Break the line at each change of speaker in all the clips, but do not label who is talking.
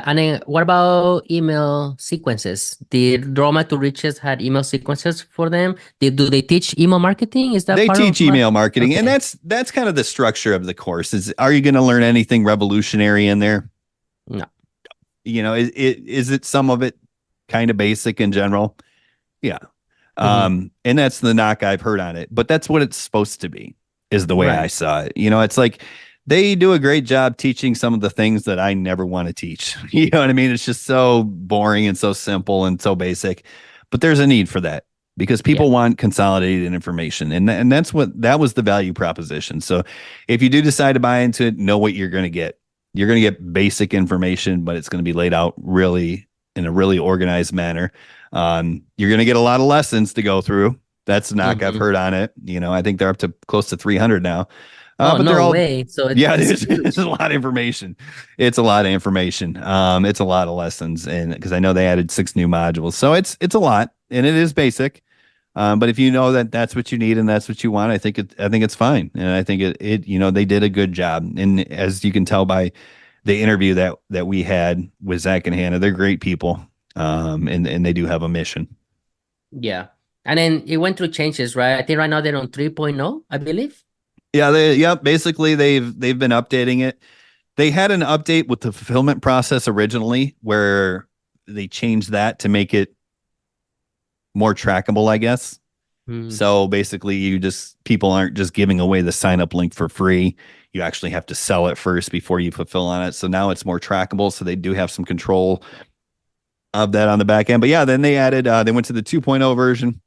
And then what about email sequences? Did Roma to Riches had email sequences for them? Do they teach email marketing? Is that
They
part of
teach email marketing, and
Okay.
that's kind of the structure of the course. Is are you going to learn anything revolutionary in there?
No.
Is it some of it kind of basic in general? Yeah.
Hmm.
And that's the knock I've heard on it, but that's what it's supposed to be, is the way I
Right.
saw it. It's like they do a great job teaching some of the things that I never want to teach. You know what I mean? It's just so boring and so simple and so basic, but there's a need for that because
Yeah.
people want consolidated information. And that was the value proposition. So if you do decide to buy into it, know what you're going to get. You're going to get basic information, but it's going to be laid out really in a really organized manner. You're going to get a lot of lessons to go through. That's the knock I've
Hmm.
heard on it. I think they're up to close to 300 now.
Oh,
But they're
no
all,
way. So
yeah,
it's
it's a
huge.
lot of information. It's a lot of information. It's a lot of lessons, and because I know they added 6 new modules, so it's a lot, and it is basic. But if you know that that's what you need and that's what you want, I think it's fine, and I think they did a good job. And as you can tell by the interview that we had with Zach and Hannah, they're great people, and they do have a mission.
Yeah. And then it went through changes, right? I think right now they're on 3.0, I believe.
Yeah, basically they've been updating it. They had an update with the fulfillment process originally where they changed that to make it more trackable, I guess.
Mm.
So basically people aren't just giving away the sign up link for free. You actually have to sell it first before you fulfill on it. So now it's more trackable. So they do have some control of that on the back end. But yeah, then they went to the 2.0 version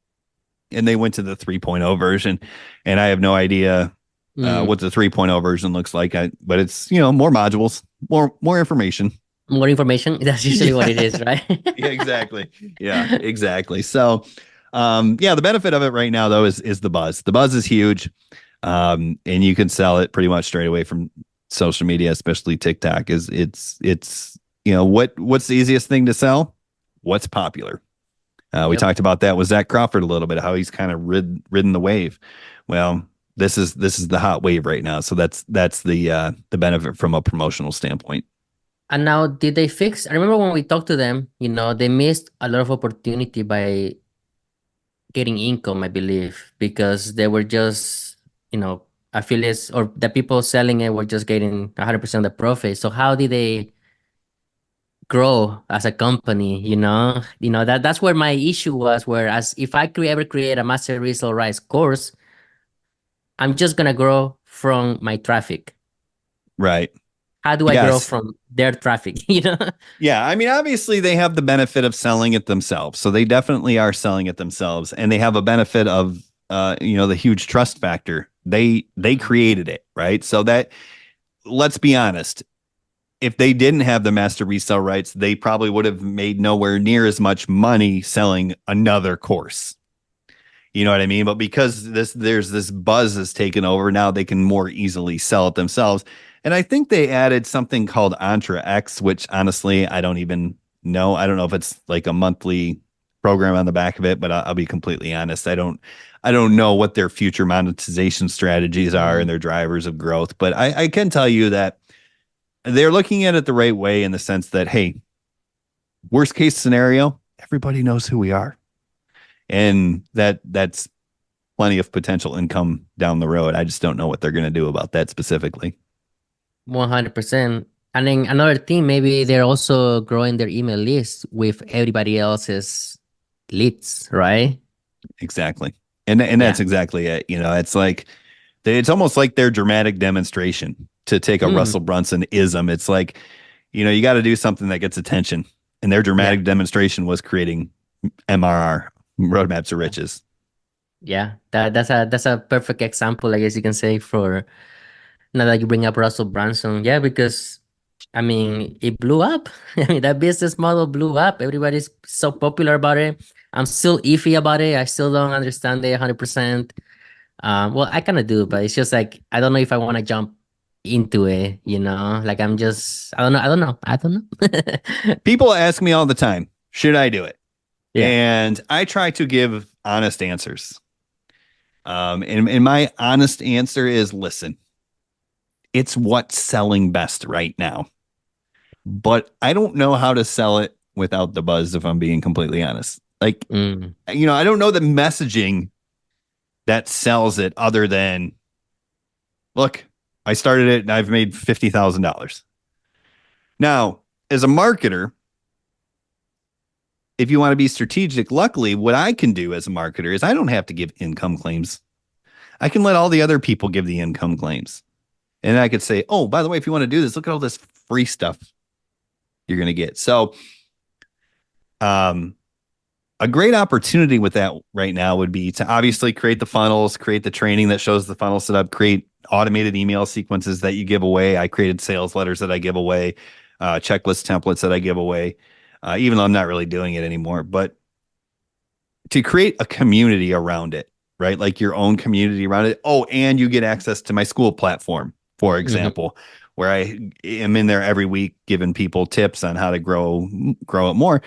and they went to the 3.0 version. And I have no idea
Mm.
what the 3.0 version looks like. But it's, more modules, more information.
More information. That's usually what
Yeah,
it is, right?
yeah, exactly. Yeah, exactly. So, yeah, the benefit of it right now though is the buzz. The buzz is huge, and you can sell it pretty much straight away from social media, especially TikTok. Is it's what's the easiest thing to sell? What's popular? We
Yep.
talked about that with Zach Crawford a little bit, how he's kind of ridden the wave. Well, this is the hot wave right now, so that's the benefit from a promotional standpoint.
And now, did they fix? I remember when we talked to them, they missed a lot of opportunity by getting income, I believe, because they were just, affiliates or the people selling it were just getting 100% of the profit. So how did they grow as a company? That's where my issue was. Whereas if I could ever create a master resale rights course, I'm just gonna grow from my traffic.
Right.
How do I grow
Yes.
from their traffic? You know?
Yeah, I mean, obviously they have the benefit of selling it themselves. So they definitely are selling it themselves and they have a benefit of the huge trust factor. They created it, right? So that let's be honest, if they didn't have the master resale rights, they probably would have made nowhere near as much money selling another course. You know what I mean? But because there's this buzz that's taken over, now they can more easily sell it themselves. And I think they added something called Entra X, which honestly, I don't even know. I don't know if it's like a monthly program on the back of it, but I'll be completely honest. I don't know what their future monetization strategies are and
Mhm.
their drivers of growth. But I can tell you that they're looking at it the right way in the sense that, hey, worst case scenario, everybody knows who we are. And that's plenty of potential income down the road. I just don't know what they're going to do about that specifically.
100%. And then another thing, maybe they're also growing their email list with everybody else's leads, right?
Exactly. And
Yeah.
that's exactly it. It's like it's almost like their dramatic demonstration to take a
Mm,
Russell Brunson ism. It's like, you got to do something that gets attention. And their
yeah.
dramatic demonstration was creating MRR, roadmaps of riches.
Yeah. That's a perfect example, I guess you can say, for now that you bring up Russell Brunson. Yeah, because I mean it blew up. I mean that business model blew up. Everybody's so popular about it. I'm still iffy about it. I still don't understand it 100%. Well, I kind of do, but it's just like I don't know if I want to jump into it, Like I'm just I don't know.
People ask me all the time, should I do it?
Yeah.
And I try to give honest answers. And my honest answer is listen, it's what's selling best right now. but I don't know how to sell it without the buzz, if I'm being completely honest. Like,
Mm.
I don't know the messaging that sells it other than, look, I started it and I've made $50,000. Now, as a marketer, if you want to be strategic, luckily, what I can do as a marketer is I don't have to give income claims. I can let all the other people give the income claims. And I could say, oh, by the way, if you want to do this, look at all this free stuff you're going to get. So, um, a great opportunity with that right now would be to obviously create the funnels, create the training that shows the funnel setup, create automated email sequences that you give away. I created sales letters that I give away, checklist templates that I give away, even though I'm not really doing it anymore. But to create a community around it, right? Like your own community around it. Oh, and you get access to my school platform, for
Mhm.
example, where I am in there every week giving people tips on how to grow it more.